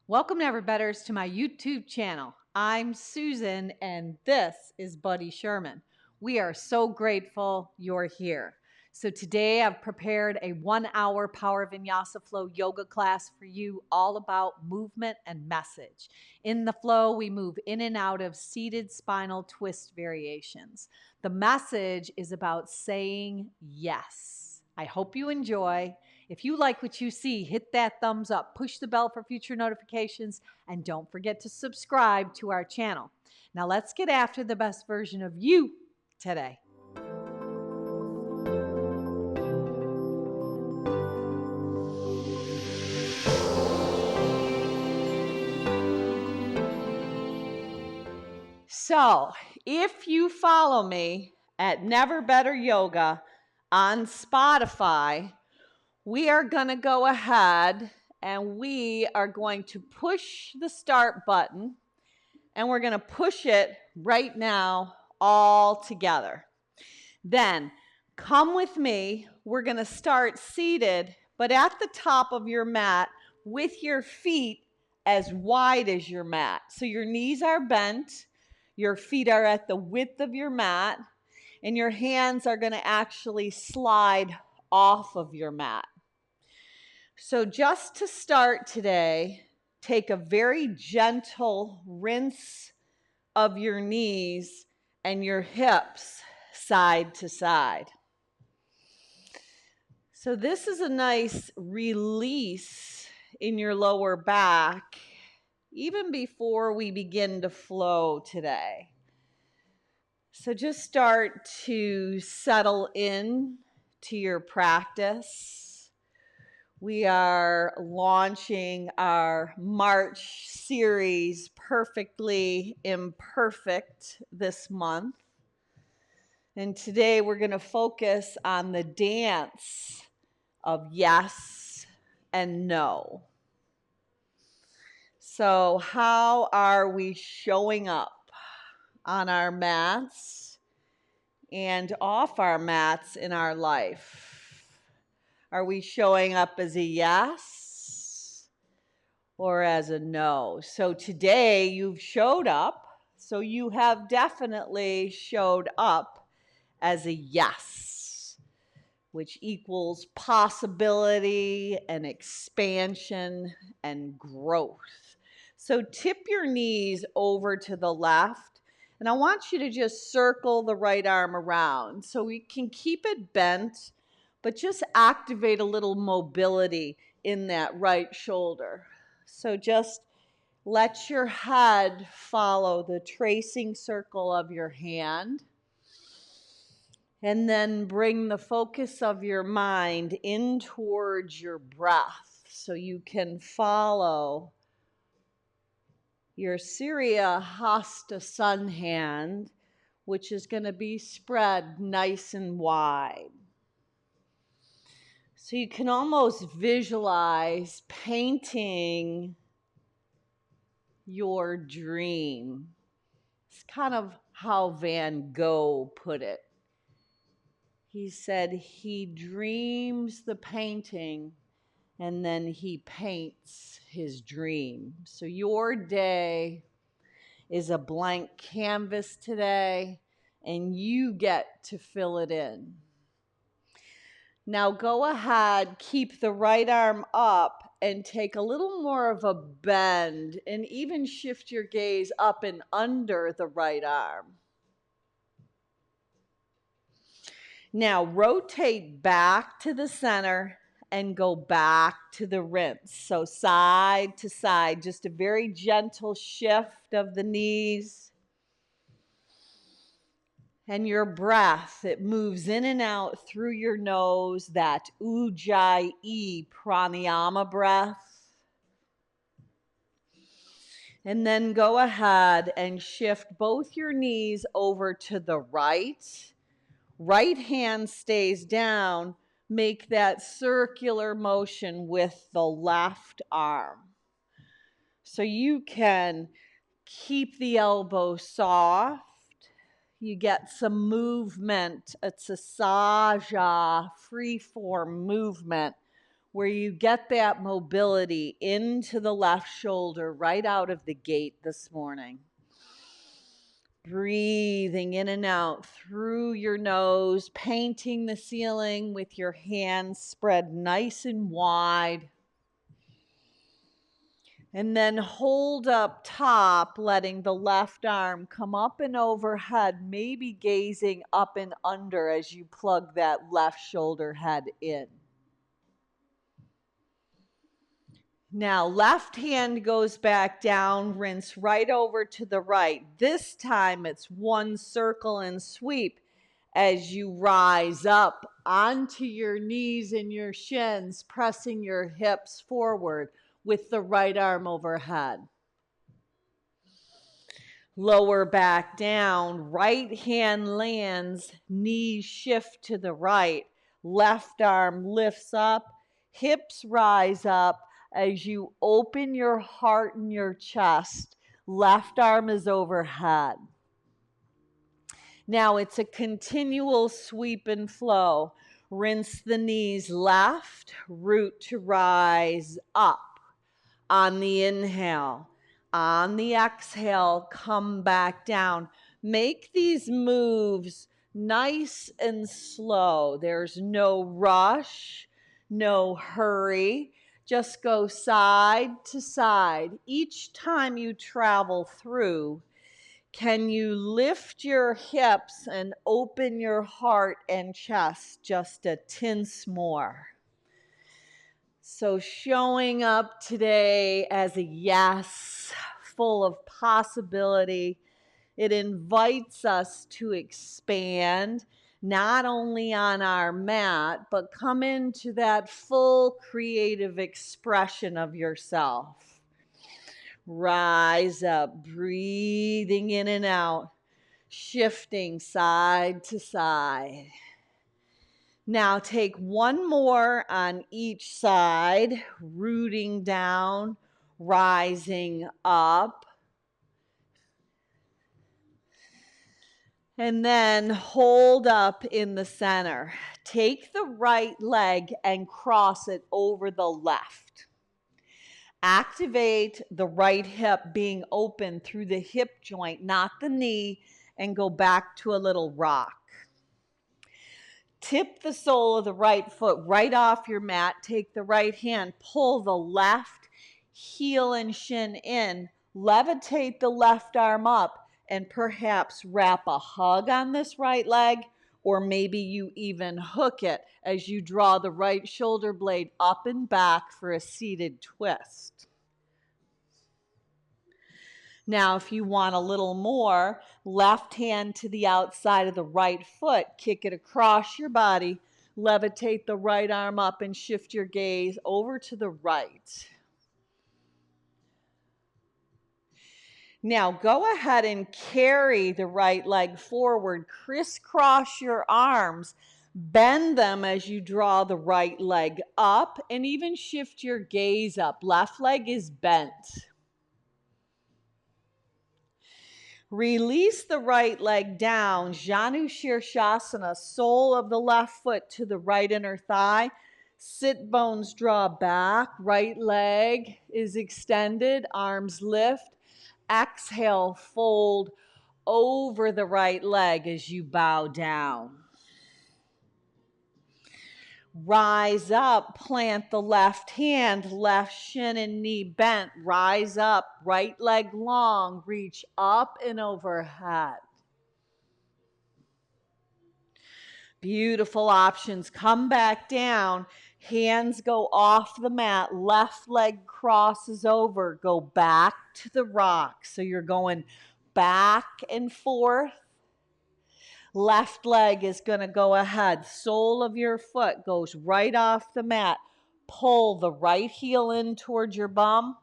Welcome, Never-Betters, to my YouTube channel. I'm Susan, and this is Buddy Sherman. We are so grateful you're here. So today I've prepared a 1-hour Power Vinyasa Flow yoga class for you, all about movement and message. In the flow, we move in and out of seated spinal twist variations. The message is about saying yes. I hope you enjoy. If you like what you see, hit that thumbs up, push the bell for future notifications, and don't forget to subscribe to our channel. Now let's get after the best version of you today. So, if you follow me at Never Better Yoga on Spotify, we are going to go ahead and we are going to push the start button, and we're going to push it right now all together. Then come with me. We're going to start seated, but at the top of your mat with your feet as wide as your mat. So your knees are bent, your feet are at the width of your mat, and your hands are going to actually slide off of your mat. So just to start today, take a very gentle rinse of your knees and your hips side to side. So this is a nice release in your lower back, even before we begin to flow today. So just start to settle in to your practice. We are launching our March series, Perfectly Imperfect, this month. And today we're going to focus on the dance of yes and no. So how are we showing up on our mats and off our mats in our life? Are we showing up as a yes or as a no? So today you've showed up, so you have definitely showed up as a yes, which equals possibility and expansion and growth. So tip your knees over to the left, and I want you to just circle the right arm around. So we can keep it bent, but just activate a little mobility in that right shoulder. So just let your head follow the tracing circle of your hand. And then bring the focus of your mind in towards your breath so you can follow your Surya Hasta sun hand, which is going to be spread nice and wide. So you can almost visualize painting your dream. It's kind of how Van Gogh put it. He said he dreams the painting and then he paints his dream. So your day is a blank canvas today, and you get to fill it in. Now go ahead, keep the right arm up and take a little more of a bend and even shift your gaze up and under the right arm. Now rotate back to the center and go back to the rinse. So side to side, just a very gentle shift of the knees. And your breath, it moves in and out through your nose, that Ujjayi pranayama breath. And then go ahead and shift both your knees over to the right. Right hand stays down. Make that circular motion with the left arm. So you can keep the elbow soft. You get some movement. It's a saja, free-form movement where you get that mobility into the left shoulder right out of the gate this morning. Breathing in and out through your nose, painting the ceiling with your hands spread nice and wide. And then hold up top, letting the left arm come up and overhead, maybe gazing up and under as you plug that left shoulder head in. Now, left hand goes back down, rinse right over to the right. This time it's one circle and sweep as you rise up onto your knees and your shins, pressing your hips forward with the right arm overhead. Lower back down, right hand lands, knees shift to the right, left arm lifts up, hips rise up as you open your heart and your chest. Left arm is overhead. Now it's a continual sweep and flow. Rinse the knees left, root to rise up on the inhale. On the exhale, come back down. Make these moves nice and slow. There's no rush, no hurry. Just go side to side. Each time you travel through, can you lift your hips and open your heart and chest just a tince more? So showing up today as a yes, full of possibility, it invites us to expand not only on our mat, but come into that full creative expression of yourself. Rise up, breathing in and out, shifting side to side. Now take one more on each side, rooting down, rising up. And then hold up in the center. Take the right leg and cross it over the left. Activate the right hip being open through the hip joint, not the knee, and go back to a little rock. Tip the sole of the right foot right off your mat. Take the right hand, pull the left heel and shin in, levitate the left arm up, and perhaps wrap a hug on this right leg, or maybe you even hook it as you draw the right shoulder blade up and back for a seated twist. Now, if you want a little more, left hand to the outside of the right foot, kick it across your body, levitate the right arm up and shift your gaze over to the right. Now, go ahead and carry the right leg forward, crisscross your arms, bend them as you draw the right leg up, and even shift your gaze up. Left leg is bent. Release the right leg down, Janu Shirshasana, sole of the left foot to the right inner thigh. Sit bones draw back, right leg is extended, arms lift. Exhale, fold over the right leg as you bow down. Rise up, plant the left hand, left shin and knee bent. Rise up, right leg long, reach up and overhead. Beautiful options. Come back down. Hands go off the mat. Left leg crosses over. Go back to the rock. So you're going back and forth. Left leg is going to go ahead. Sole of your foot goes right off the mat. Pull the right heel in towards your bum.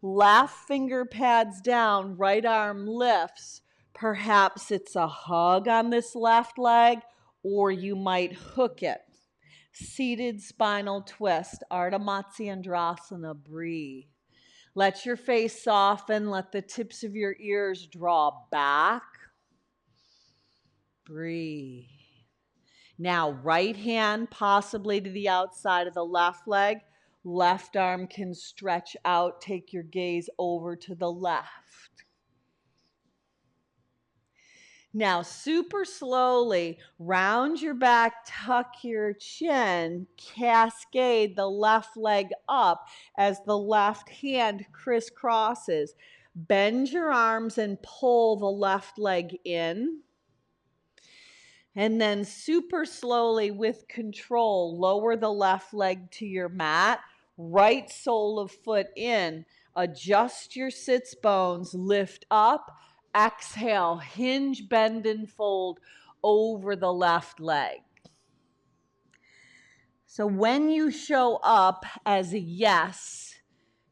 Left finger pads down. Right arm lifts. Perhaps it's a hug on this left leg, or you might hook it. Seated spinal twist. Ardha Matsyendrasana. Breathe. Let your face soften. Let the tips of your ears draw back. Breathe. Now, right hand possibly to the outside of the left leg. Left arm can stretch out. Take your gaze over to the left. Now, super slowly, round your back, tuck your chin, cascade the left leg up as the left hand crisscrosses. Bend your arms and pull the left leg in. And then super slowly with control, lower the left leg to your mat, right sole of foot in. Adjust your sits bones, lift up, exhale, hinge, bend, and fold over the left leg. So when you show up as a yes,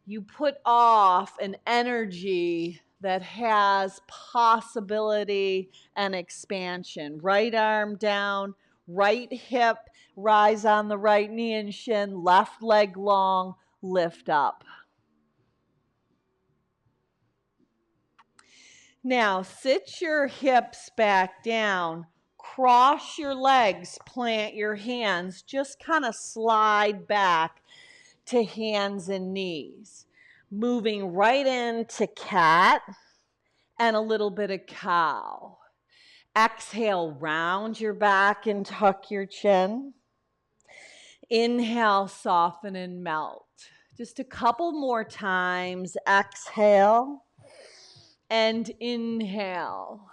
you put off an energy that has possibility and expansion. Right arm down, right hip, rise on the right knee and shin, left leg long, lift up. Now, sit your hips back down, cross your legs, plant your hands, just kind of slide back to hands and knees. Moving right into cat and a little bit of cow. Exhale, round your back and tuck your chin. Inhale, soften and melt. Just a couple more times. Exhale and inhale.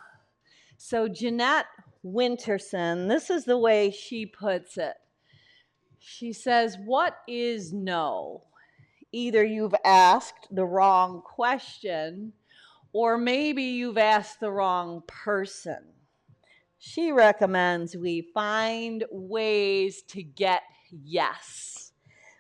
So Jeanette Winterson, this is the way she puts it. She says, what is no? Either you've asked the wrong question, or maybe you've asked the wrong person. She recommends we find ways to get yes,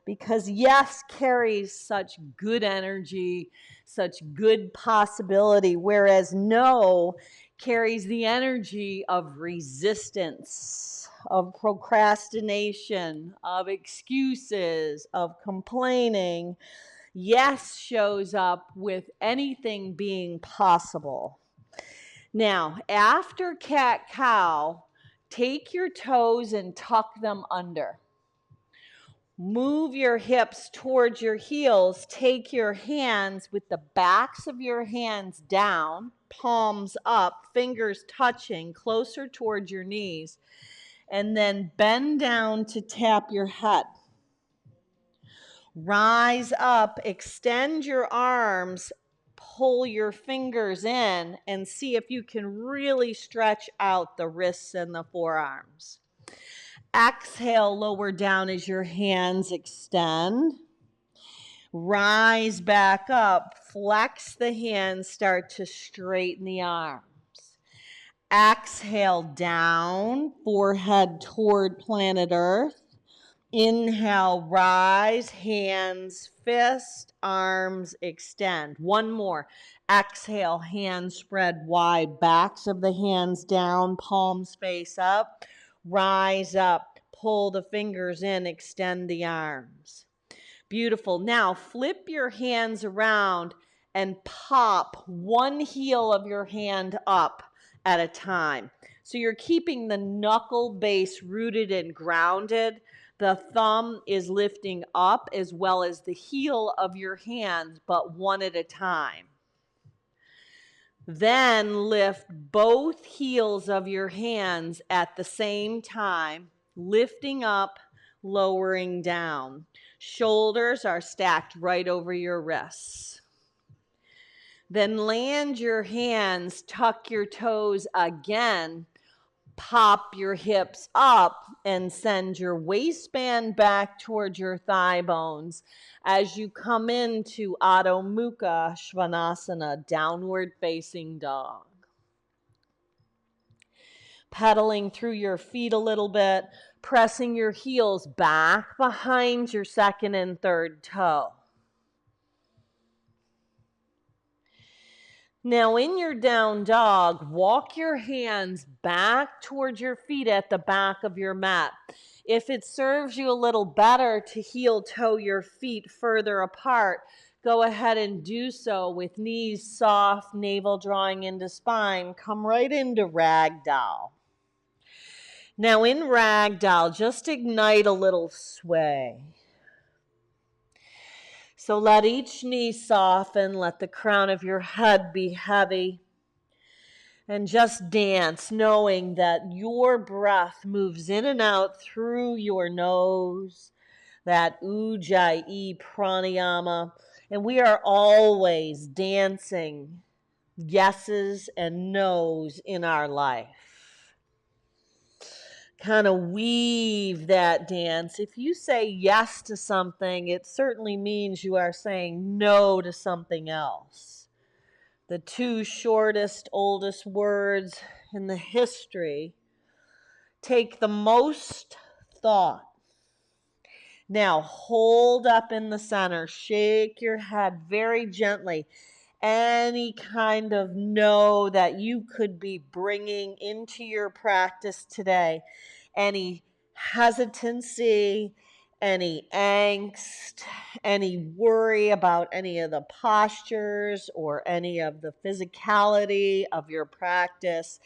because yes carries such good energy, such good possibility, whereas no carries the energy of resistance, of procrastination, of excuses, of complaining. Yes shows up with anything being possible. Now, after cat-cow, take your toes and tuck them under. Move your hips towards your heels. Take your hands with the backs of your hands down, palms up, fingers touching closer towards your knees, and then bend down to tap your head. Rise up, extend your arms, pull your fingers in, and see if you can really stretch out the wrists and the forearms. Exhale, lower down as your hands extend. Rise back up, flex the hands, start to straighten the arms. Exhale down, forehead toward planet Earth. Inhale, rise, hands, fist, arms, extend. One more. Exhale, hands spread wide, backs of the hands down, palms face up. Rise up, pull the fingers in, extend the arms. Beautiful. Now flip your hands around and pop one heel of your hand up at a time. So you're keeping the knuckle base rooted and grounded. The thumb is lifting up as well as the heel of your hand, but one at a time. Then lift both heels of your hands at the same time, lifting up, lowering down. Shoulders are stacked right over your wrists. Then land your hands, tuck your toes again, pop your hips up, and send your waistband back towards your thigh bones as you come into Adho Mukha Svanasana, downward facing dog. Pedaling through your feet a little bit, pressing your heels back behind your second and third toe. Now in your down dog, walk your hands back towards your feet at the back of your mat. If it serves you a little better to heel toe your feet further apart, go ahead and do so with knees soft, navel drawing into spine. Come right into ragdoll. Now in ragdoll, just ignite a little sway. So let each knee soften, let the crown of your head be heavy. And just dance, knowing that your breath moves in and out through your nose, that ujjayi pranayama. And we are always dancing yeses and nos in our life. Kind of weave that dance. If you say yes to something, it certainly means you are saying no to something else. The two shortest, oldest words in the history take the most thought. Now hold up in the center, shake your head very gently. Any kind of no that you could be bringing into your practice today, any hesitancy, any angst, any worry about any of the postures or any of the physicality of your practice,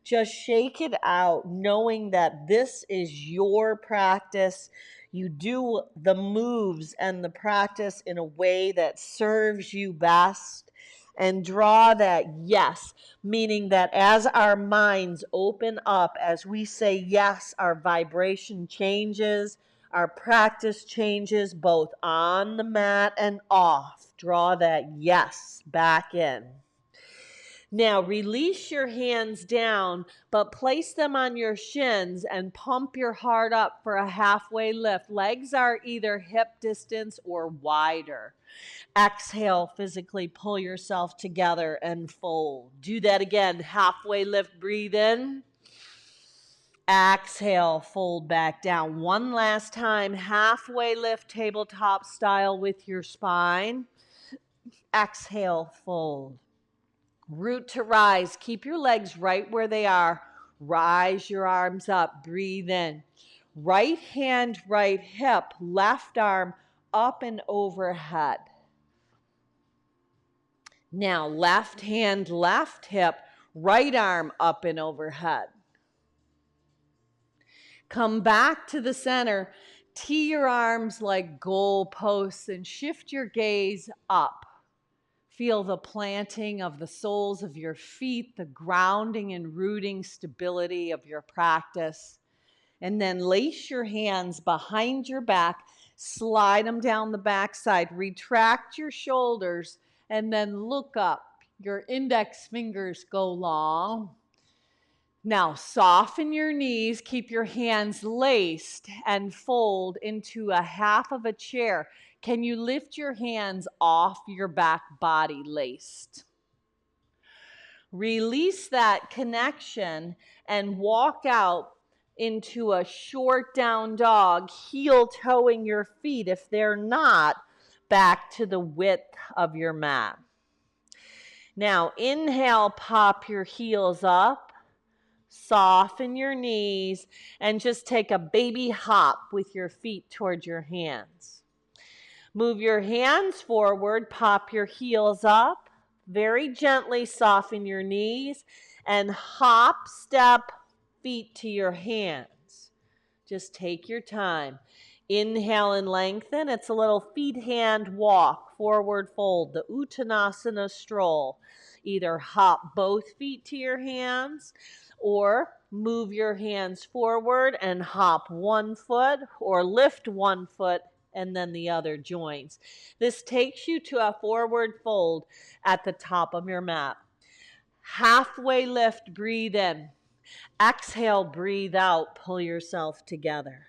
just shake it out, knowing that this is your practice. You do the moves and the practice in a way that serves you best. And draw that yes, meaning that as our minds open up, as we say yes, our vibration changes, our practice changes both on the mat and off. Draw that yes back in. Now release your hands down, but place them on your shins and pump your heart up for a halfway lift. Legs are either hip distance or wider. Exhale, physically pull yourself together and fold. Do that again. Halfway lift, breathe in. Exhale, fold back down. One last time. Halfway lift, tabletop style with your spine. Exhale, fold. Root to rise. Keep your legs right where they are. Rise your arms up. Breathe in. Right hand, right hip, left arm up and overhead. Now, left hand, left hip, right arm up and overhead. Come back to the center. Tee your arms like goal posts and shift your gaze up. Feel the planting of the soles of your feet, the grounding and rooting stability of your practice. And then lace your hands behind your back, slide them down the backside, retract your shoulders, and then look up. Your index fingers go long. Now soften your knees, keep your hands laced and fold into a half of a chair. Can you lift your hands off your back body laced? Release that connection and walk out into a short down dog, heel toeing your feet if they're not back to the width of your mat. Now inhale, pop your heels up, soften your knees, and just take a baby hop with your feet towards your hands. Move your hands forward, pop your heels up, very gently soften your knees, and hop, step, feet to your hands. Just take your time. Inhale and lengthen. It's a little feet hand walk, forward fold, the Uttanasana stroll. Either hop both feet to your hands or move your hands forward and hop one foot or lift one foot and then the other joins. This takes you to a forward fold at the top of your mat. Halfway lift, breathe in. Exhale, breathe out, pull yourself together.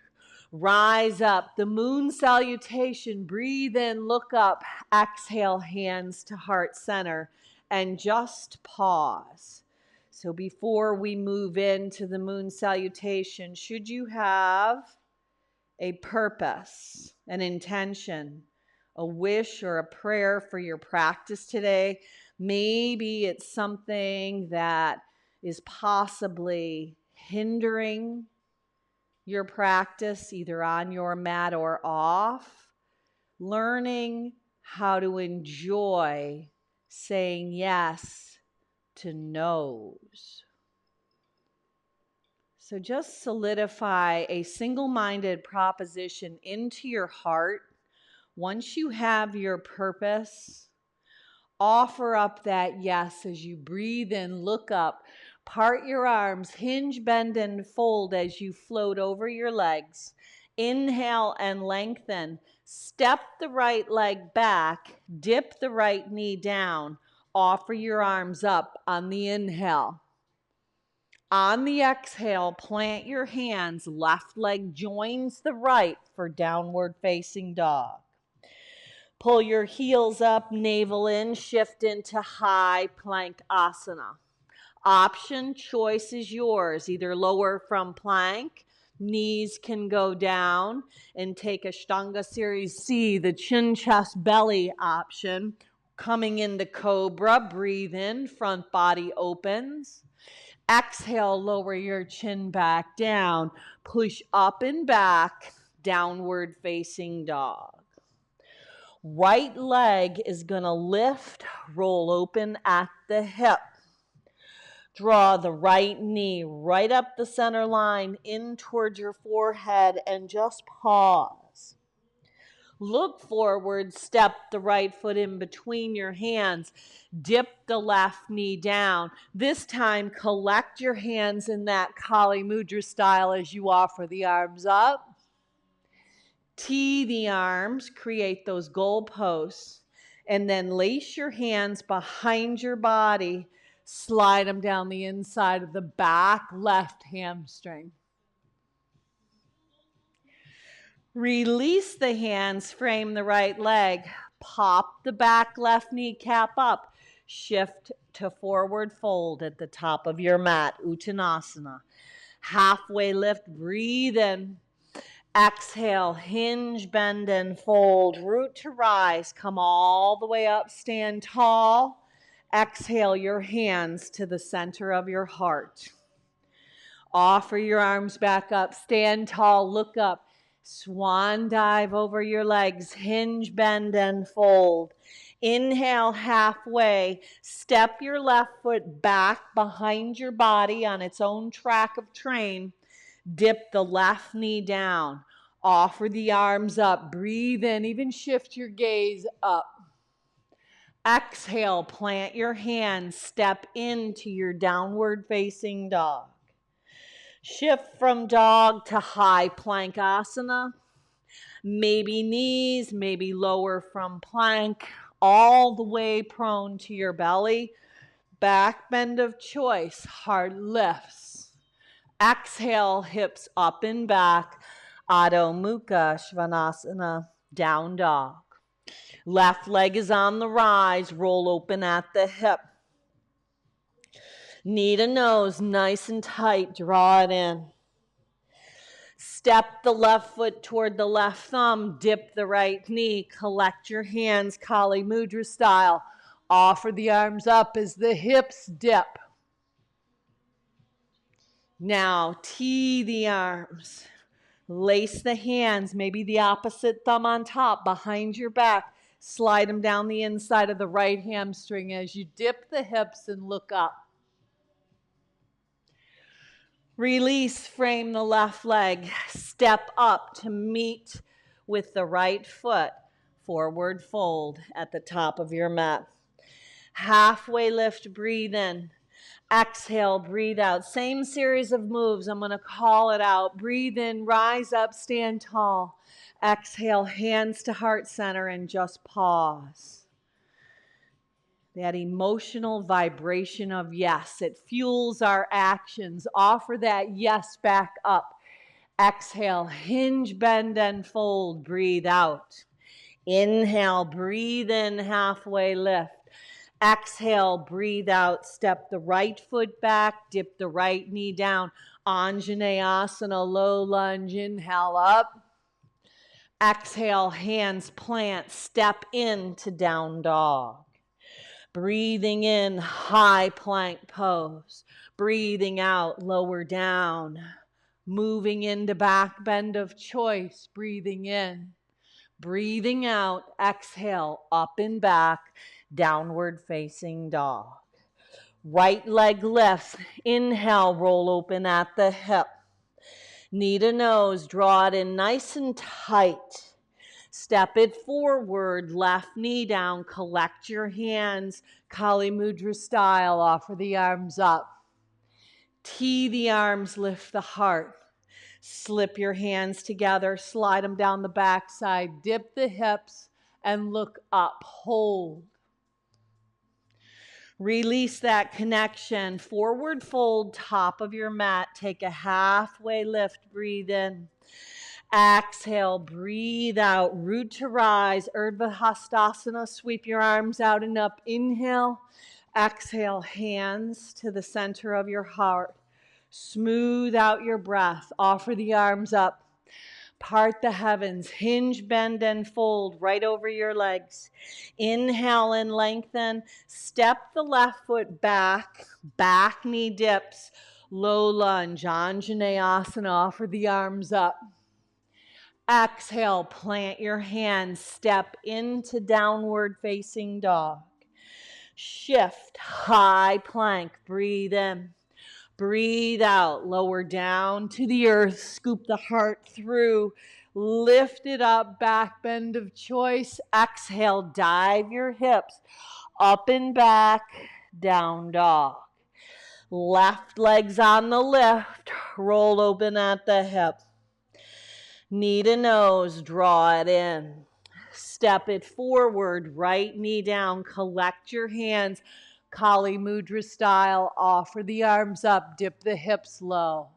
Rise up, the moon salutation, breathe in, look up, exhale, hands to heart center, and just pause. So before we move into the moon salutation, should you have a purpose, an intention, a wish or a prayer for your practice today, maybe it's something that is possibly hindering your practice, either on your mat or off, learning how to enjoy saying yes to no's. So just solidify a single-minded proposition into your heart. Once you have your purpose, offer up that yes as you breathe in, look up, part your arms, hinge, bend, and fold as you float over your legs. Inhale and lengthen. Step the right leg back, dip the right knee down, offer your arms up on the inhale. On the exhale, plant your hands, left leg joins the right for downward facing dog. Pull your heels up, navel in, shift into high plank asana. Option choice is yours. Either lower from plank, knees can go down, and take Ashtanga Series C, the chin, chest, belly option. Coming into cobra, breathe in, front body opens. Exhale, lower your chin back down. Push up and back, downward facing dog. Right leg is going to lift, roll open at the hip. Draw the right knee right up the center line in towards your forehead and just pause. Look forward, step the right foot in between your hands, dip the left knee down. This time, collect your hands in that Kali Mudra style as you offer the arms up. Tee the arms, create those goalposts, and then lace your hands behind your body, slide them down the inside of the back left hamstring. Release the hands, frame the right leg, pop the back left kneecap up, shift to forward fold at the top of your mat, Uttanasana. Halfway lift, breathe in. Exhale, hinge, bend, and fold. Root to rise. Come all the way up, stand tall. Exhale your hands to the center of your heart. Offer your arms back up, stand tall, look up. Swan dive over your legs, hinge, bend, and fold. Inhale halfway, step your left foot back behind your body on its own track of train. Dip the left knee down. Offer the arms up. Breathe in. Even shift your gaze up. Exhale. Plant your hands. Step into your downward facing dog. Shift from dog to high plank asana. Maybe knees, maybe lower from plank. All the way prone to your belly. Back bend of choice. Heart lifts. Exhale, hips up and back. Adho Mukha Svanasana, down dog. Left leg is on the rise, roll open at the hip. Knee to nose, nice and tight, draw it in. Step the left foot toward the left thumb, dip the right knee, collect your hands, Kali Mudra style. Offer the arms up as the hips dip. Now, tee the arms. Lace the hands, maybe the opposite thumb on top, behind your back. Slide them down the inside of the right hamstring as you dip the hips and look up. Release, frame the left leg. Step up to meet with the right foot. Forward fold at the top of your mat. Halfway lift, breathe in. Exhale, breathe out. Same series of moves. I'm going to call it out. Breathe in, rise up, stand tall. Exhale, hands to heart center and just pause. That emotional vibration of yes, it fuels our actions. Offer that yes back up. Exhale, hinge, bend, and fold. Breathe out. Inhale, breathe in, halfway lift. Exhale, breathe out, step the right foot back, dip the right knee down. Anjaneyasana, low lunge, inhale up. Exhale, hands plant, step into down dog. Breathing in, high plank pose. Breathing out, lower down. Moving into back bend of choice, breathing in. Breathing out, exhale, up and back, downward facing dog. Right leg lifts, inhale, roll open at the hip. Knee to nose, draw it in nice and tight. Step it forward, left knee down, collect your hands, Kali Mudra style, offer the arms up. Tee the arms, lift the heart. Slip your hands together, slide them down the backside, dip the hips, and look up, hold. Release that connection, forward fold, top of your mat, take a halfway lift, breathe in. Exhale, breathe out, root to rise, Urdhva Hastasana, sweep your arms out and up, inhale. Exhale, hands to the center of your heart. Smooth out your breath, offer the arms up. Part the heavens, hinge, bend, and fold right over your legs. Inhale and lengthen. Step the left foot back, back knee dips. Low lunge, Anjaneyasana, offer the arms up. Exhale, plant your hands, step into downward facing dog. Shift, high plank, breathe in. Breathe out, lower down to the earth, scoop the heart through, lift it up, back bend of choice. Exhale, dive your hips up and back, down dog. Left leg's on the lift, roll open at the hip. Knee to nose, draw it in. Step it forward, right knee down, collect your hands. Kali Mudra style, offer the arms up, dip the hips low.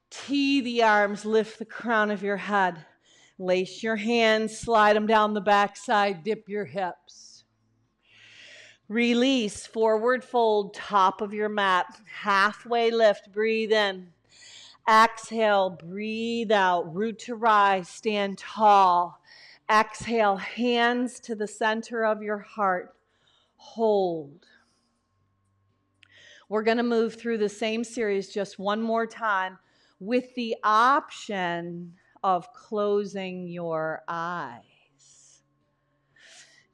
Tee the arms, lift the crown of your head. Lace your hands, slide them down the backside, dip your hips. Release, forward fold, top of your mat, halfway lift, breathe in. Exhale, breathe out, root to rise, stand tall. Exhale, hands to the center of your heart. Hold. We're going to move through the same series just one more time with the option of closing your eyes.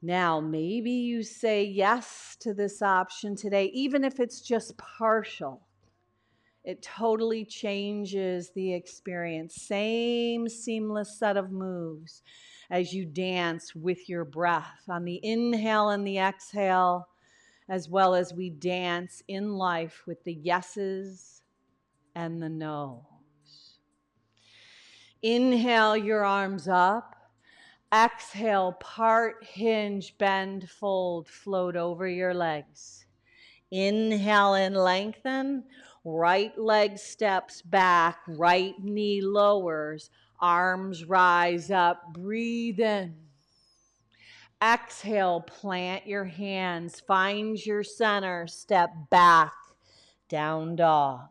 Now, maybe you say yes to this option today, even if it's just partial. It totally changes the experience. Same seamless set of moves as you dance with your breath on the inhale and the exhale, as well as we dance in life with the yeses and the nos. Inhale your arms up. Exhale, part, hinge, bend, fold, float over your legs. Inhale and lengthen. Right leg steps back, right knee lowers, arms rise up, breathe in. Exhale, plant your hands, find your center, step back, down dog.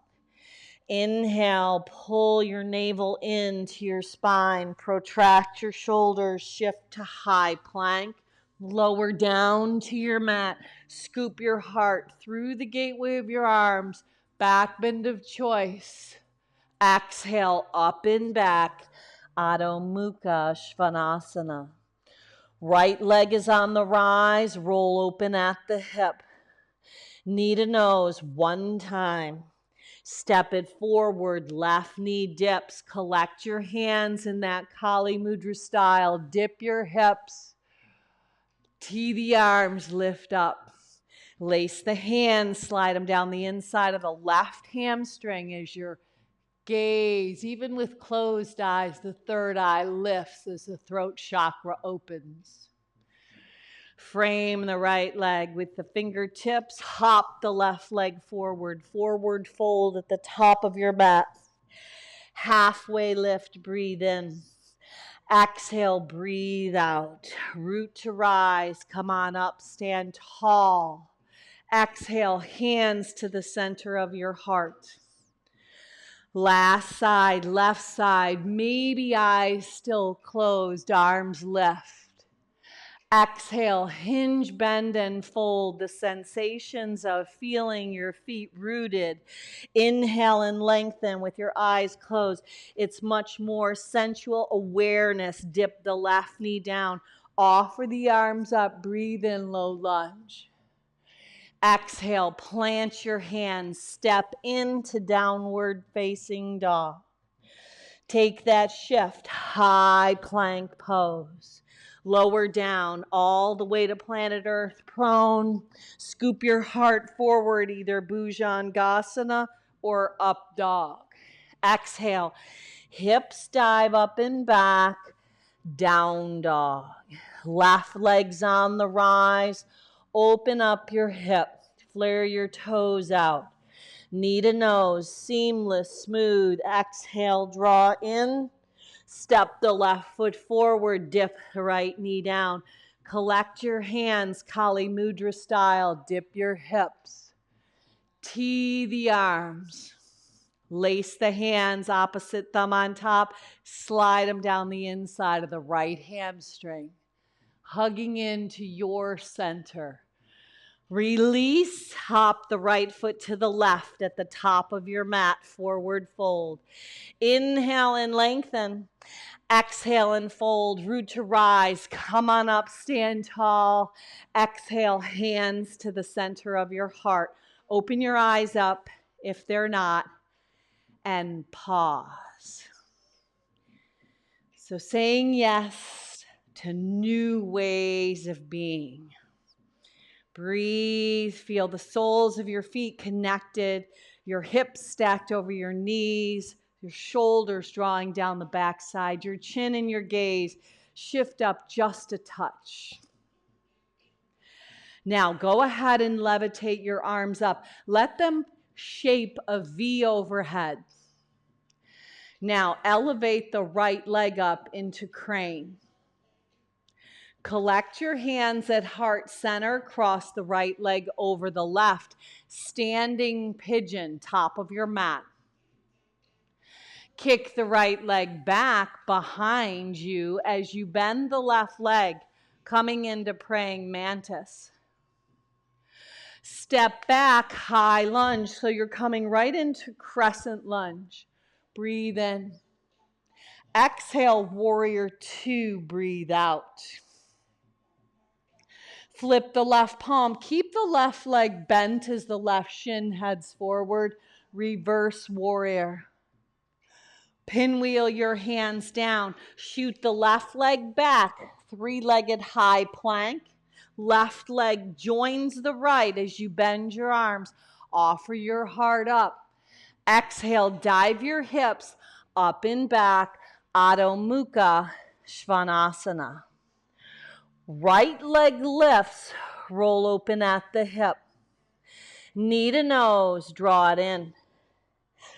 Inhale, pull your navel into your spine, protract your shoulders, shift to high plank. Lower down to your mat, scoop your heart through the gateway of your arms, back bend of choice. Exhale, up and back, Adho Mukha Svanasana. Right leg is on the rise, roll open at the hip. Knee to nose, one time. Step it forward, left knee dips. Collect your hands in that Kali Mudra style. Dip your hips. Tee the arms, lift up. Lace the hands, slide them down the inside of the left hamstring as your gaze, even with closed eyes, the third eye lifts as the throat chakra opens. Frame the right leg with the fingertips. Hop the left leg forward. Forward fold at the top of your mat. Halfway lift, breathe in. Exhale, breathe out. Root to rise. Come on up, stand tall. Exhale, hands to the center of your heart. Last side, left side, maybe eyes still closed, arms lift. Exhale, hinge, bend, and fold. The sensations of feeling your feet rooted. Inhale and lengthen with your eyes closed. It's much more sensual awareness. Dip the left knee down. Offer the arms up. Breathe in, low lunge. Exhale, plant your hands. Step into downward facing dog. Take that shift, high plank pose. Lower down all the way to planet Earth, prone. Scoop your heart forward, either Bhujangasana or up dog. Exhale, hips dive up and back, down dog. Left leg's on the rise. Open up your hip, flare your toes out. Knee to nose, seamless, smooth. Exhale, draw in. Step the left foot forward, dip the right knee down. Collect your hands, Kali Mudra style. Dip your hips. Tee the arms. Lace the hands, opposite thumb on top. Slide them down the inside of the right hamstring. Hugging into your center. Release, hop the right foot to the left at the top of your mat, forward fold. Inhale and lengthen. Exhale and fold, root to rise. Come on up, stand tall. Exhale, hands to the center of your heart. Open your eyes up if they're not, and pause. So saying yes to new ways of being. Breathe, feel the soles of your feet connected, your hips stacked over your knees, your shoulders drawing down the backside, your chin and your gaze shift up just a touch. Now go ahead and levitate your arms up. Let them shape a V overhead. Now elevate the right leg up into crane. Collect your hands at heart center, cross the right leg over the left, standing pigeon, top of your mat. Kick the right leg back behind you as you bend the left leg, coming into praying mantis. Step back, high lunge, so you're coming right into crescent lunge. Breathe in. Exhale, warrior two, breathe out. Flip the left palm. Keep the left leg bent as the left shin heads forward. Reverse warrior. Pinwheel your hands down. Shoot the left leg back. Three-legged high plank. Left leg joins the right as you bend your arms. Offer your heart up. Exhale, dive your hips up and back. Adho Mukha Svanasana. Right leg lifts, roll open at the hip. Knee to nose, draw it in.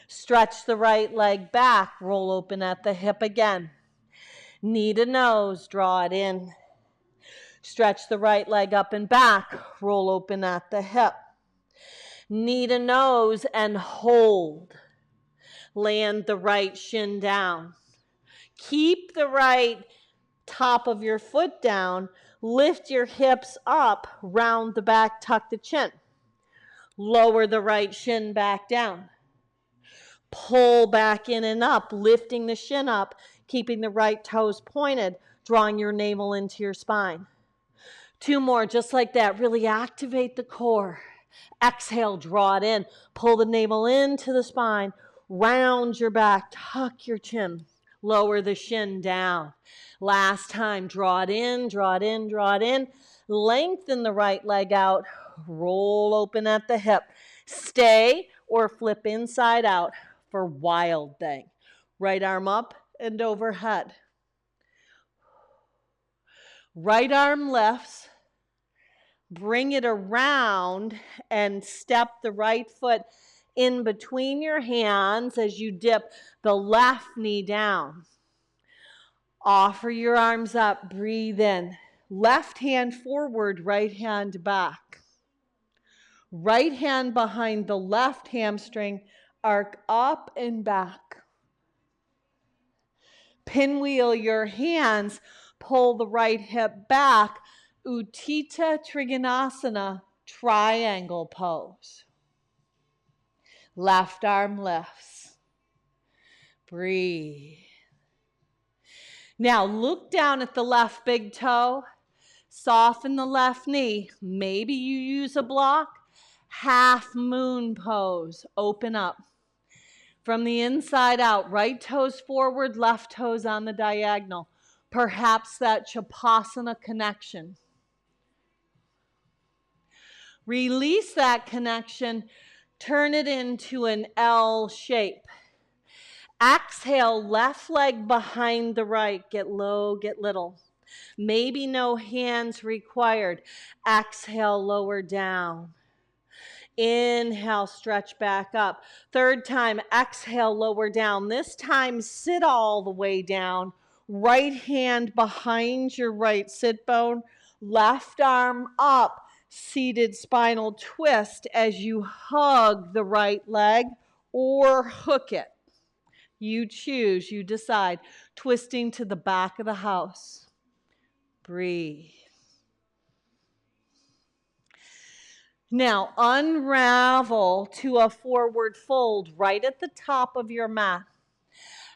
Stretch the right leg back, roll open at the hip again. Knee to nose, draw it in. Stretch the right leg up and back, roll open at the hip. Knee to nose and hold. Land the right shin down. Keep the right top of your foot down, lift your hips up, round the back, tuck the chin. Lower the right shin back down. Pull back in and up, lifting the shin up, keeping the right toes pointed, drawing your navel into your spine. Two more, just like that. Really activate the core. Exhale, draw it in. Pull the navel into the spine. Round your back, tuck your chin. Lower the shin down. Last time, draw it in, draw it in, draw it in. Lengthen the right leg out. Roll open at the hip. Stay or flip inside out for wild thing. Right arm up and overhead. Right arm lifts. Bring it around and step the right foot in between your hands as you dip the left knee down. Offer your arms up, breathe in. Left hand forward, right hand back. Right hand behind the left hamstring, arc up and back. Pinwheel your hands, pull the right hip back. Utthita Trikonasana, triangle pose. Left arm lifts. Breathe. Now look down at the left big toe. Soften the left knee. Maybe you use a block. Half moon pose. Open up. From the inside out, right toes forward, left toes on the diagonal. Perhaps that Chapasana connection. Release that connection, turn it into an L shape. Exhale, left leg behind the right. Get low, get little. Maybe no hands required. Exhale, lower down. Inhale, stretch back up. Third time, exhale, lower down. This time, sit all the way down. Right hand behind your right sit bone. Left arm up. Seated spinal twist as you hug the right leg or hook it. You choose, you decide. Twisting to the back of the house. Breathe. Now unravel to a forward fold right at the top of your mat.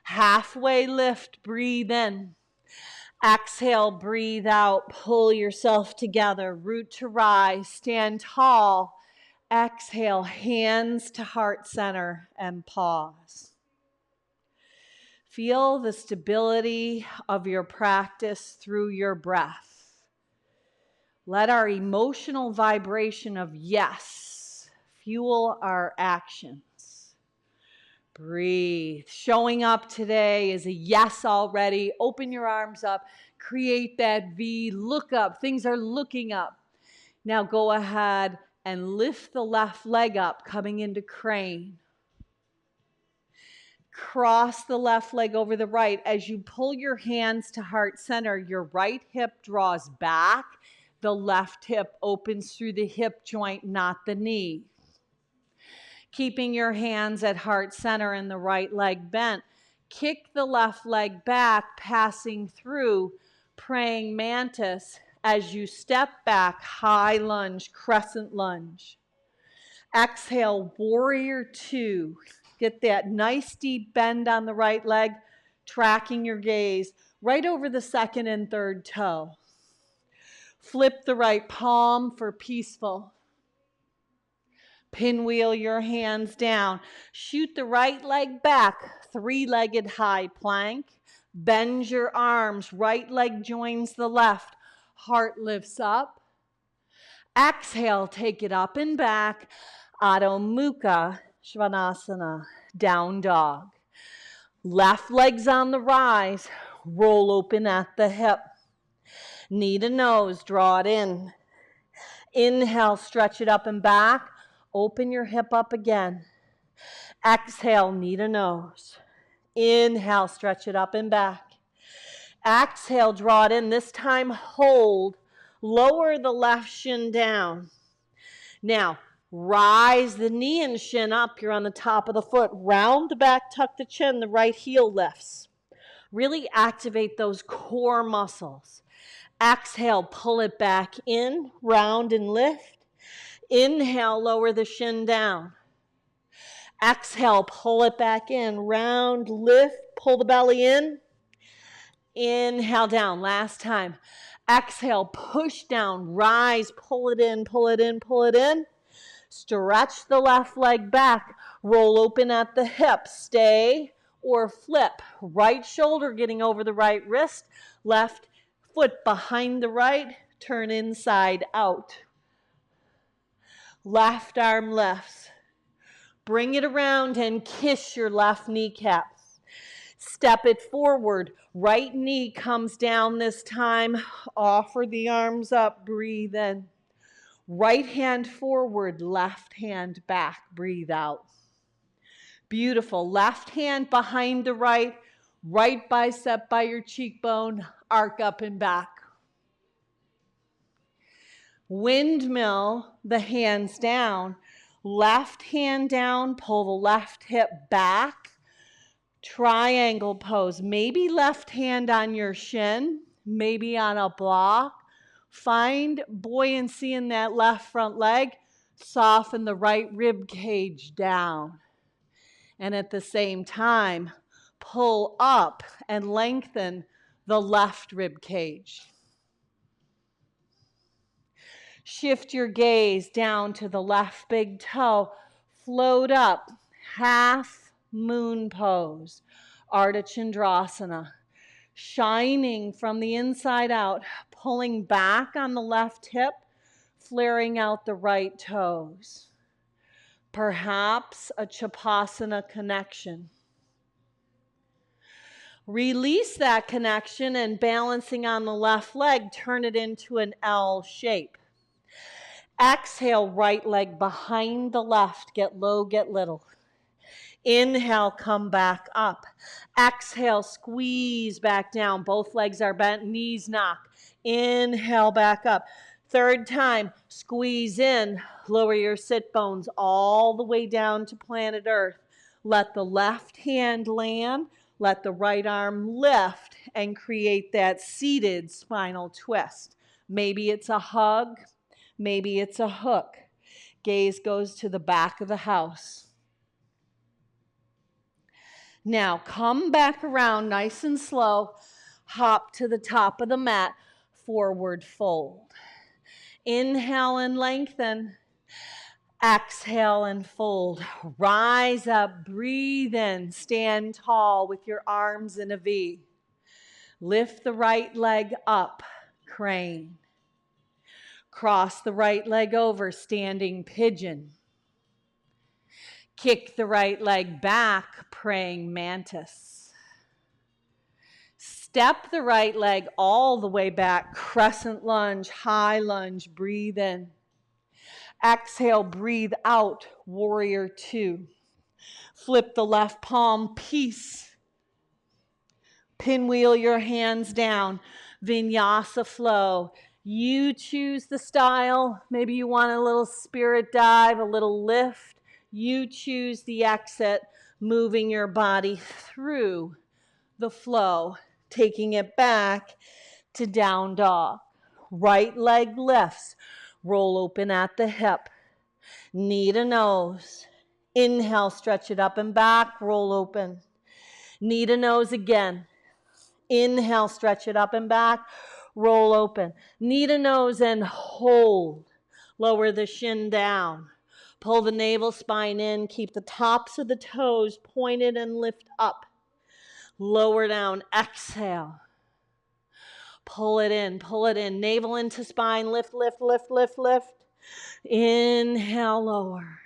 Halfway lift, breathe in. Exhale, breathe out. Pull yourself together. Root to rise. Stand tall. Exhale, hands to heart center and pause. Feel the stability of your practice through your breath. Let our emotional vibration of yes fuel our actions. Breathe. Showing up today is a yes already. Open your arms up. Create that V. Look up. Things are looking up. Now go ahead and lift the left leg up, coming into crane. Cross the left leg over the right. As you pull your hands to heart center, your right hip draws back. The left hip opens through the hip joint, not the knee. Keeping your hands at heart center and the right leg bent. Kick the left leg back, passing through praying mantis as you step back, high lunge, crescent lunge. Exhale, warrior two. Get that nice deep bend on the right leg, tracking your gaze right over the second and third toe. Flip the right palm for peaceful. Pinwheel your hands down. Shoot the right leg back, three-legged high plank. Bend your arms, right leg joins the left. Heart lifts up. Exhale, take it up and back. Adho Mukha Svanasana, down dog. Left leg's on the rise. Roll open at the hip. Knee to nose, draw it in. Inhale, stretch it up and back. Open your hip up again. Exhale, knee to nose. Inhale, stretch it up and back. Exhale, draw it in. This time, hold. Lower the left shin down. Now, rise the knee and shin up. You're on the top of the foot. Round the back, tuck the chin. The right heel lifts. Really activate those core muscles. Exhale, pull it back in, round and lift. Inhale, lower the shin down. Exhale, pull it back in, round, lift, pull the belly in. Inhale down, last time. Exhale, push down, rise, pull it in, pull it in, pull it in. Stretch the left leg back, roll open at the hip, stay or flip. Right shoulder getting over the right wrist, left foot behind the right, turn inside out. Left arm lifts. Bring it around and kiss your left kneecap. Step it forward. Right knee comes down this time. Offer the arms up. Breathe in. Right hand forward, left hand back. Breathe out. Beautiful. Left hand behind the right. Right bicep by your cheekbone. Arc up and back. Windmill the hands down. Left hand down, pull the left hip back. Triangle pose. Maybe left hand on your shin, maybe on a block. Find buoyancy in that left front leg. Soften the right rib cage down. And at the same time, pull up and lengthen the left rib cage. Shift your gaze down to the left big toe. Float up, half moon pose, Ardha Chandrasana. Shining from the inside out, pulling back on the left hip, flaring out the right toes. Perhaps a Chapasana connection. Release that connection and balancing on the left leg, turn it into an L shape. Exhale, right leg behind the left, get low, get little. Inhale, come back up. Exhale, squeeze back down. Both legs are bent, knees knock. Inhale, back up. Third time, squeeze in. Lower your sit bones all the way down to planet Earth. Let the left hand land. Let the right arm lift and create that seated spinal twist. Maybe it's a hug. Maybe it's a hook. Gaze goes to the back of the house. Now come back around nice and slow. Hop to the top of the mat. Forward fold. Inhale and lengthen. Exhale and fold. Rise up, breathe in. Stand tall with your arms in a V. Lift the right leg up, crane. Cross the right leg over, standing pigeon. Kick the right leg back, praying mantis. Step the right leg all the way back, crescent lunge, high lunge, breathe in. Exhale, breathe out, warrior two. Flip the left palm, peace. Pinwheel your hands down, vinyasa flow. You choose the style. Maybe you want a little spirit dive, a little lift. You choose the exit, moving your body through the flow, taking it back to down dog. Right leg lifts, roll open at the hip. Knee to nose. Inhale, stretch it up and back, roll open. Knee to nose again. Inhale, stretch it up and back, roll open. Knee to nose and hold. Lower the shin down. Pull the navel spine in. Keep the tops of the toes pointed and lift up. Lower down. Exhale. Pull it in. Pull it in. Navel into spine. Lift, lift, lift, lift, lift. Inhale, lower.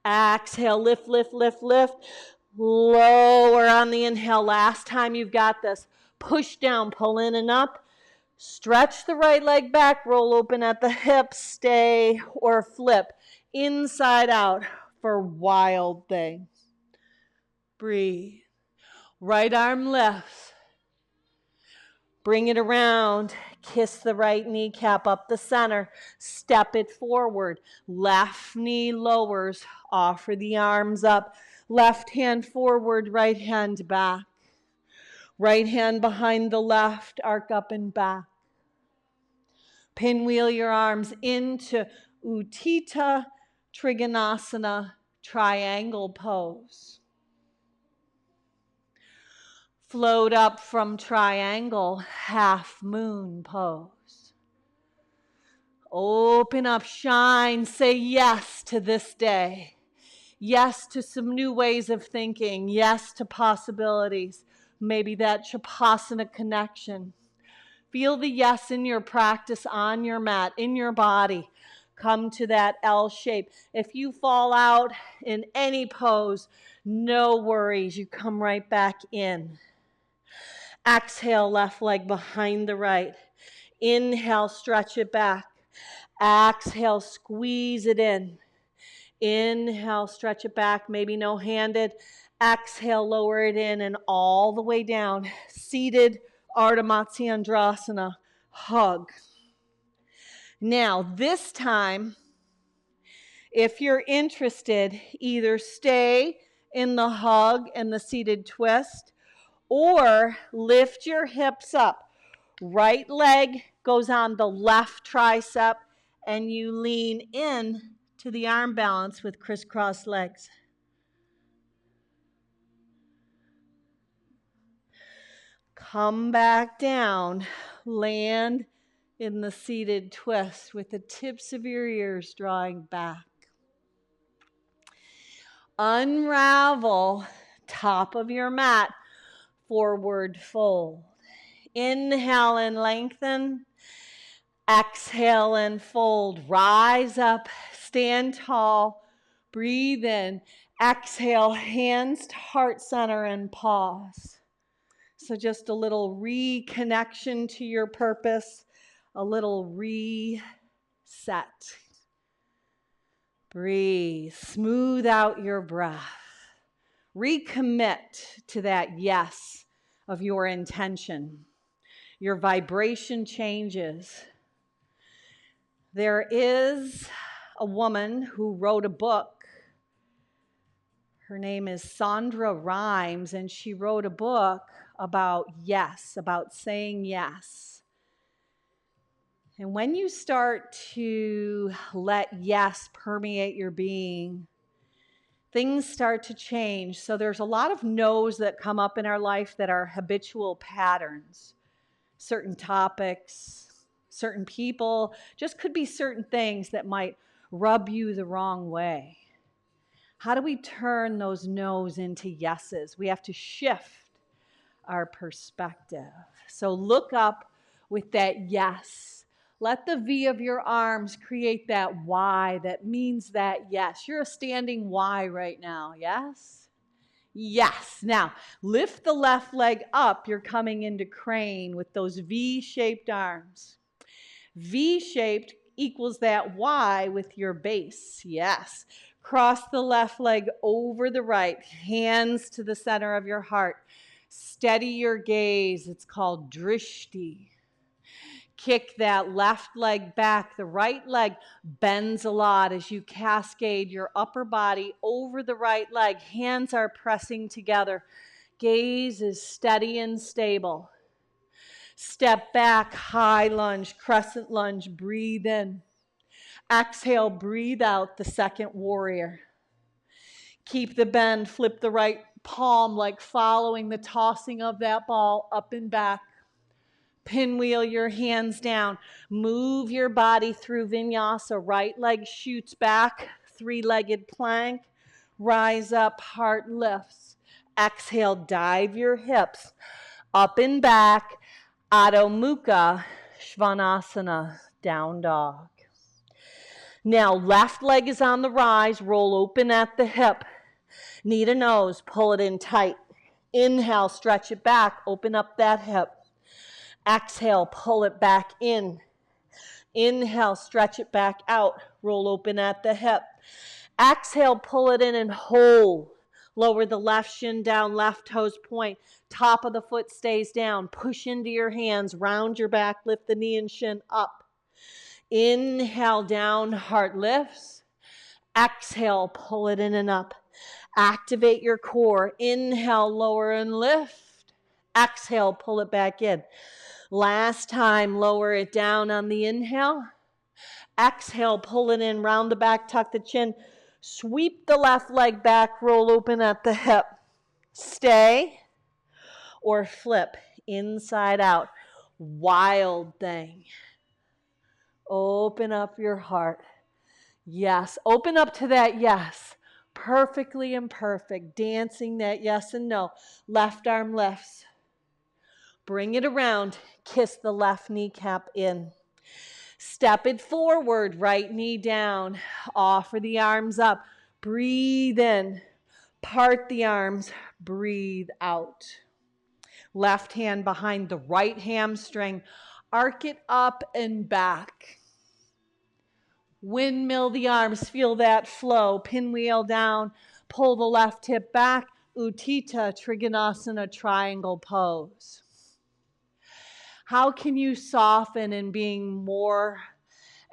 Exhale, lift, lift, lift, lift. Lower on the inhale. Last time you've got this. Push down, pull in and up. Stretch the right leg back, roll open at the hips, stay or flip. Inside out for wild things. Breathe. Right arm lifts. Bring it around. Kiss the right kneecap up the center. Step it forward. Left knee lowers. Offer the arms up. Left hand forward, right hand back. Right hand behind the left, arc up and back. Pinwheel your arms into Utthita Trikonasana, triangle pose. Float up from triangle, half moon pose. Open up, shine, say yes to this day. Yes to some new ways of thinking. Yes to possibilities. Maybe that Chapasana connection. Feel the yes in your practice on your mat, in your body. Come to that L shape. If you fall out in any pose, no worries. You come right back in. Exhale, left leg behind the right. Inhale, stretch it back. Exhale, squeeze it in. Inhale, stretch it back, maybe no handed. Exhale, lower it in and all the way down. Seated Ardha Matsyendrasana, hug. Now, this time, if you're interested, either stay in the hug and the seated twist, or lift your hips up. Right leg goes on the left tricep, and you lean in to the arm balance with crisscross legs. Come back down, land in the seated twist with the tips of your ears drawing back. Unravel top of your mat, forward fold. Inhale and lengthen. Exhale and fold. Rise up, stand tall, breathe in. Exhale, hands to heart center and pause. So just a little reconnection to your purpose, a little reset. Breathe, smooth out your breath. Recommit to that yes of your intention. Your vibration changes. There is a woman who wrote a book. Her name is Sandra Rhimes, and she wrote a book about yes, about saying yes. And when you start to let yes permeate your being, things start to change. So there's a lot of no's that come up in our life that are habitual patterns. Certain topics, certain people, just could be certain things that might rub you the wrong way. How do we turn those no's into yeses? We have to shift our perspective. So look up with that yes. Let the V of your arms create that Y that means that yes. You're a standing Y right now, yes? Yes. Now, lift the left leg up. You're coming into crane with those V-shaped arms. V-shaped equals that Y with your base. Yes. Cross the left leg over the right. Hands to the center of your heart. Steady your gaze. It's called drishti. Kick that left leg back. The right leg bends a lot as you cascade your upper body over the right leg. Hands are pressing together. Gaze is steady and stable. Step back, high lunge, crescent lunge. Breathe in. Exhale, breathe out the second warrior. Keep the bend. Flip the right palm like following the tossing of that ball up and back. Pinwheel your hands down. Move your body through vinyasa. Right leg shoots back. Three-legged plank. Rise up, heart lifts. Exhale, dive your hips. Up and back. Adho Mukha Svanasana, down dog. Now, left leg is on the rise. Roll open at the hip. Knee to nose. Pull it in tight. Inhale, stretch it back. Open up that hip. Exhale, pull it back in. Inhale, stretch it back out. Roll open at the hip. Exhale, pull it in and hold. Lower the left shin down, left toes point. Top of the foot stays down. Push into your hands. Round your back. Lift the knee and shin up. Inhale, down, heart lifts. Exhale, pull it in and up. Activate your core. Inhale, lower and lift. Exhale, pull it back in. Last time, lower it down on the inhale. Exhale, pull it in, round the back, tuck the chin. Sweep the left leg back, roll open at the hip. Stay or flip inside out. Wild thing. Open up your heart. Yes, open up to that yes. Perfectly imperfect, dancing that yes and no. Left arm lifts. Bring it around. Kiss the left kneecap in. Step it forward, right knee down. Offer the arms up. Breathe in. Part the arms. Breathe out. Left hand behind the right hamstring. Arc it up and back. Windmill the arms. Feel that flow. Pinwheel down. Pull the left hip back. Utthita Trikonasana triangle pose. How can you soften in being more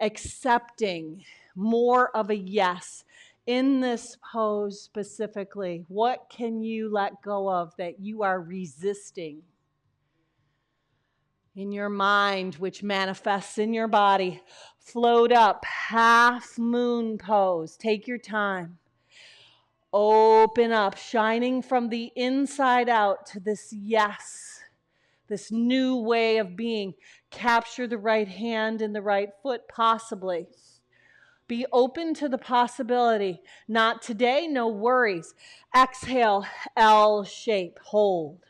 accepting, more of a yes in this pose specifically? What can you let go of that you are resisting in your mind, which manifests in your body? Float up, half moon pose. Take your time. Open up, shining from the inside out to this yes. This new way of being. Capture the right hand and the right foot, possibly. Be open to the possibility. Not today, no worries. Exhale, L shape, hold.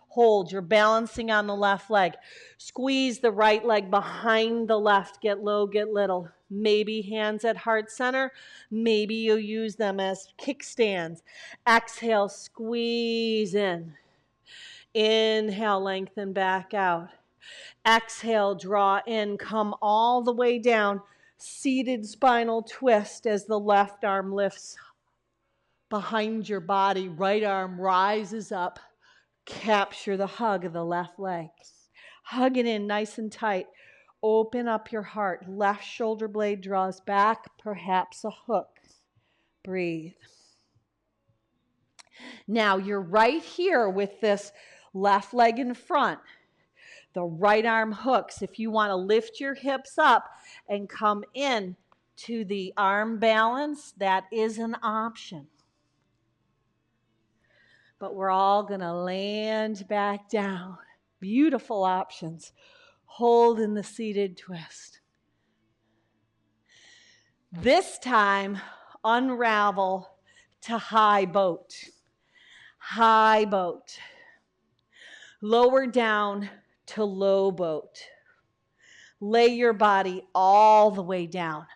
Hold, you're balancing on the left leg. Squeeze the right leg behind the left. Get low, get little. Maybe hands at heart center. Maybe you'll use them as kickstands. Exhale, squeeze in. Inhale, lengthen back out. Exhale, draw in, come all the way down. Seated spinal twist as the left arm lifts behind your body. Right arm rises up. Capture the hug of the left leg. Hug it in nice and tight. Open up your heart. Left shoulder blade draws back, perhaps a hook. Breathe. Now you're right here with this left leg in front. The right arm hooks. If you want to lift your hips up and come in to the arm balance, that is an option. But we're all going to land back down. Beautiful options. Hold in the seated twist. This time, unravel to high boat. High boat. Lower down to low boat. Lay your body all the way down.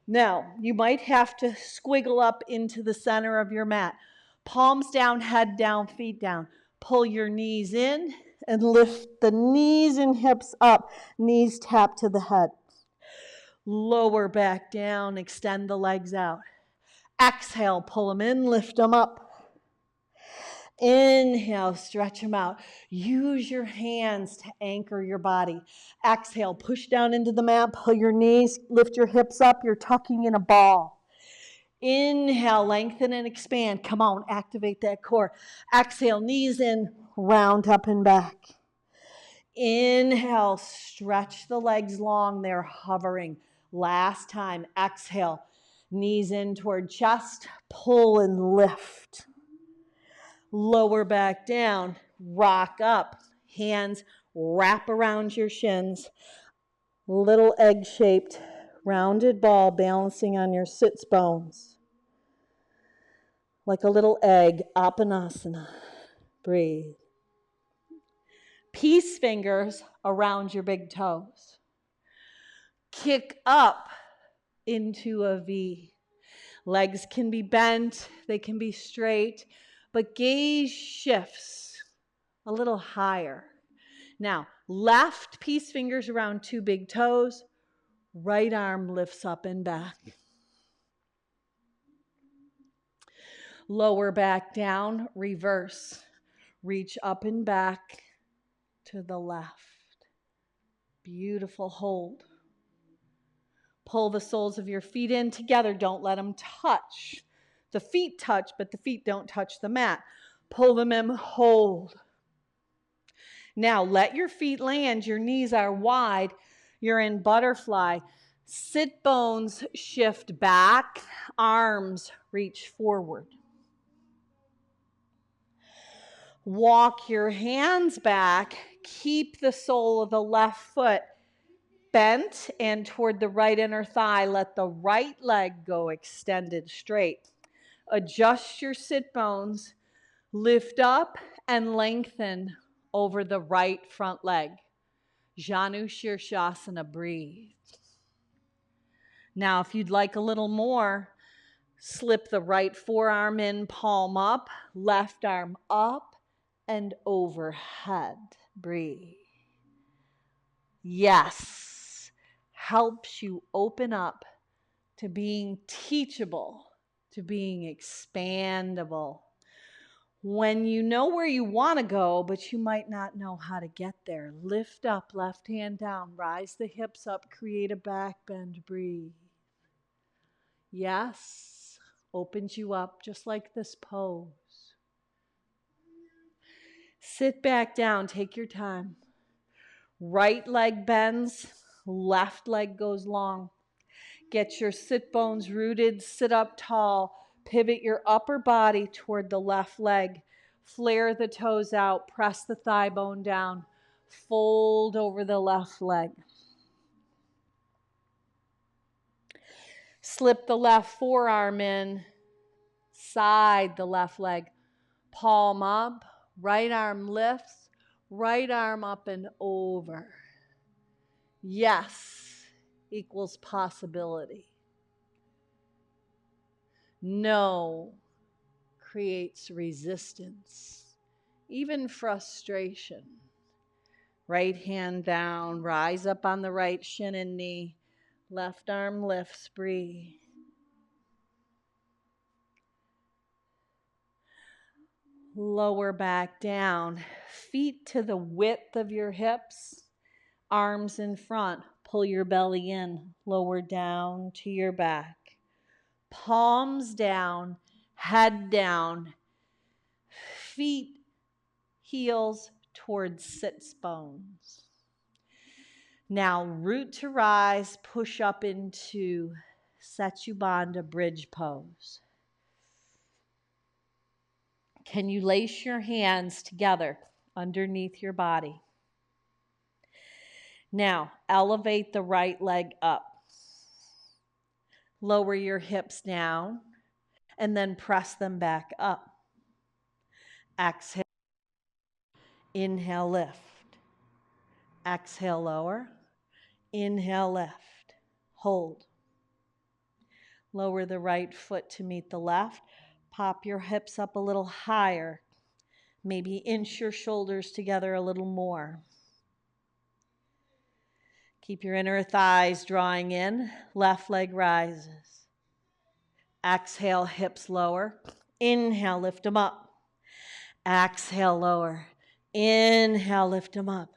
Now, you might have to squiggle up into the center of your mat. Palms down, head down, feet down. Pull your knees in and lift the knees and hips up. Knees tap to the head. Lower back down, extend the legs out. Exhale, pull them in, lift them up. Inhale, stretch them out. Use your hands to anchor your body. Exhale, push down into the mat, pull your knees, lift your hips up. You're tucking in a ball. Inhale, lengthen and expand. Come on, activate that core. Exhale, knees in, round up and back. Inhale, stretch the legs long. They're hovering. Last time, exhale, knees in toward chest, pull and lift. Lower back down, rock up. Hands wrap around your shins. Little egg-shaped, rounded ball balancing on your sits bones. Like a little egg, Apanasana. Breathe. Peace fingers around your big toes. Kick up into a V. Legs can be bent, they can be straight, but gaze shifts a little higher. Now, left peace fingers around two big toes, right arm lifts up and back. Lower back down, reverse. Reach up and back to the left. Beautiful hold. Pull the soles of your feet in together. Don't let them touch. The feet touch, but the feet don't touch the mat. Pull them in, hold. Now let your feet land. Your knees are wide. You're in butterfly. Sit bones shift back. Arms reach forward. Walk your hands back. Keep the sole of the left foot bent and toward the right inner thigh. Let the right leg go extended straight. Adjust your sit bones. Lift up and lengthen over the right front leg. Janu Shirshasana, breathe. Now, if you'd like a little more, slip the right forearm in, palm up, left arm up and overhead. Breathe. Yes. Helps you open up to being teachable, to being expandable. When you know where you want to go, but you might not know how to get there, lift up, left hand down, rise the hips up, create a back bend, breathe. Yes, opens you up just like this pose. Sit back down, take your time. Right leg bends, left leg goes long. Get your sit bones rooted, sit up tall. Pivot your upper body toward the left leg. Flare the toes out, press the thigh bone down. Fold over the left leg. Slip the left forearm in, side the left leg, palm up, right arm lifts, right arm up and over. Yes equals possibility. No creates resistance, even frustration. Right hand down, rise up on the right shin and knee. Left arm lifts, breathe. Lower back down, feet to the width of your hips, arms in front. Pull your belly in, lower down to your back. Palms down, head down, feet, heels towards sits bones. Now root to rise, push up into Setu bridge pose. Can you lace your hands together underneath your body? Now elevate the right leg up. Lower your hips down and then press them back up. Exhale. Inhale, lift. Exhale, lower. Inhale, lift. Hold. Lower the right foot to meet the left. Pop your hips up a little higher. Maybe inch your shoulders together a little more. Keep your inner thighs drawing in. Left leg rises. Exhale, hips lower. Inhale, lift them up. Exhale, lower. Inhale, lift them up.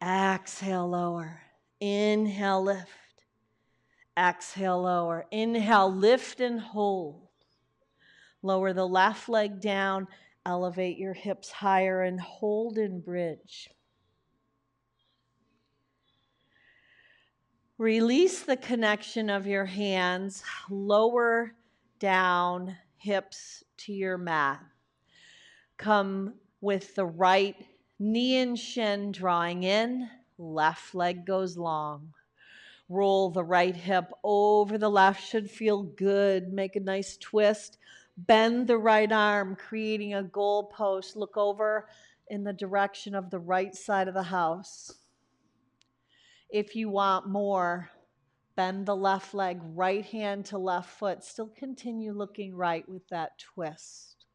Exhale, lower. Inhale, lift. Exhale, lower. Inhale, lift and hold. Lower the left leg down. Elevate your hips higher and hold in bridge. Release the connection of your hands. Lower down, hips to your mat. Come with the right knee and shin drawing in. Left leg goes long. Roll the right hip over the left, should feel good. Make a nice twist. Bend the right arm, creating a goalpost. Look over in the direction of the right side of the house. If you want more, bend the left leg, right hand to left foot. Still continue looking right with that twist.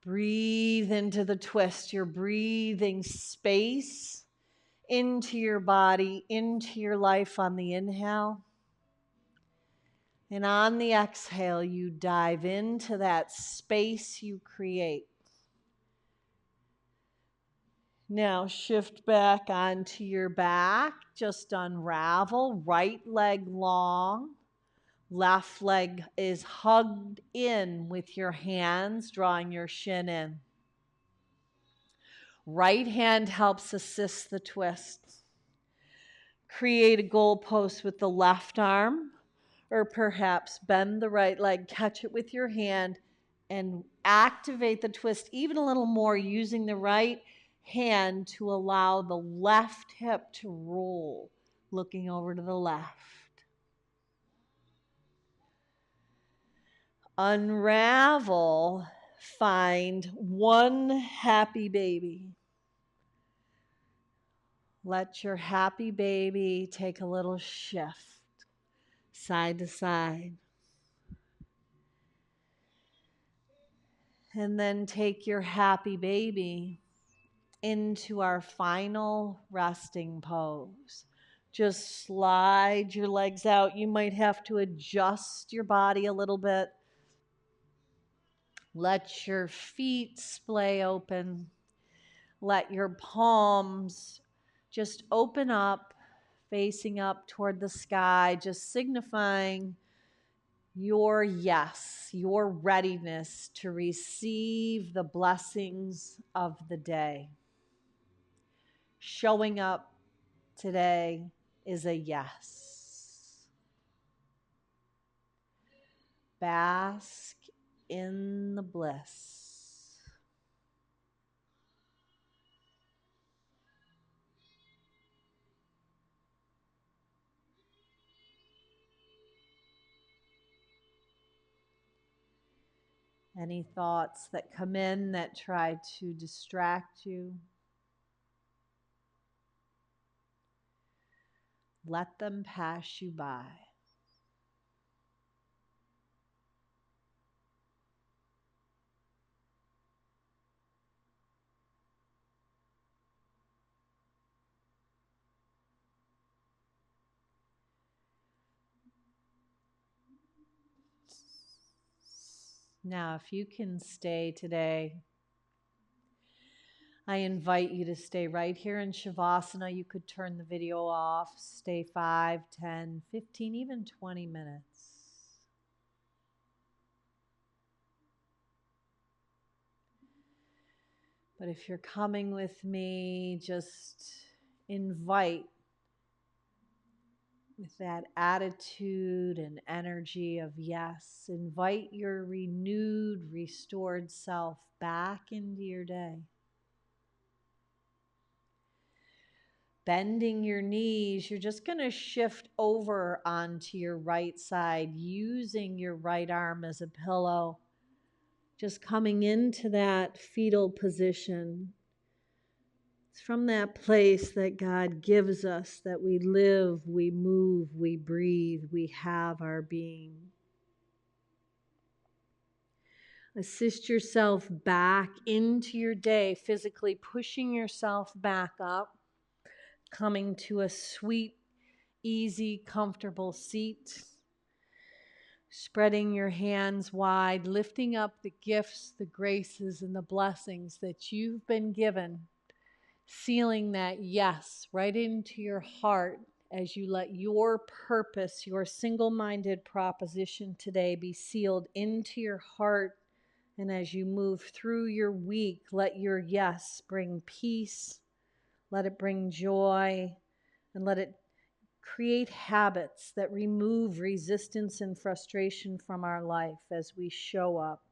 Breathe into the twist. You're breathing space into your body, into your life on the inhale. And on the exhale, you dive into that space you create. Now shift back onto your back. Just unravel. Right leg long. Left leg is hugged in with your hands, drawing your shin in. Right hand helps assist the twist. Create a goalpost with the left arm, or perhaps bend the right leg, catch it with your hand, and activate the twist even a little more using the right hand to allow the left hip to roll, looking over to the left. Unravel, find one happy baby. Let your happy baby take a little shift, side to side. And then take your happy baby into our final resting pose. Just slide your legs out. You might have to adjust your body a little bit. Let your feet splay open. Let your palms just open up, facing up toward the sky, just signifying your yes, your readiness to receive the blessings of the day. Showing up today is a yes. Bask in the bliss. Any thoughts that come in that try to distract you, let them pass you by. Now, if you can stay today, I invite you to stay right here in Shavasana. You could turn the video off, stay 5, 10, 15, even 20 minutes. But if you're coming with me, just invite with that attitude and energy of yes. Invite your renewed, restored self back into your day. Bending your knees, you're just going to shift over onto your right side, using your right arm as a pillow. Just coming into that fetal position. It's from that place that God gives us that we live, we move, we breathe, we have our being. Assist yourself back into your day, physically pushing yourself back up, coming to a sweet, easy, comfortable seat. Spreading your hands wide, lifting up the gifts, the graces, and the blessings that you've been given. Sealing that yes right into your heart as you let your purpose, your single-minded proposition today be sealed into your heart. And as you move through your week, let your yes bring peace, let it bring joy, and let it create habits that remove resistance and frustration from our life as we show up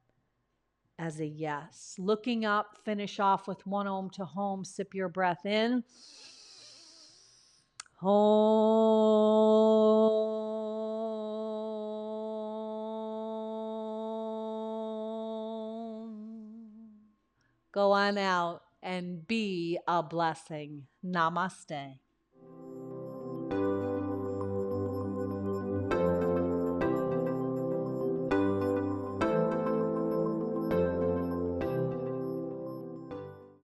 as a yes. Looking up, finish off with one Om to home. Sip your breath in. Om. Go on out and be a blessing. Namaste.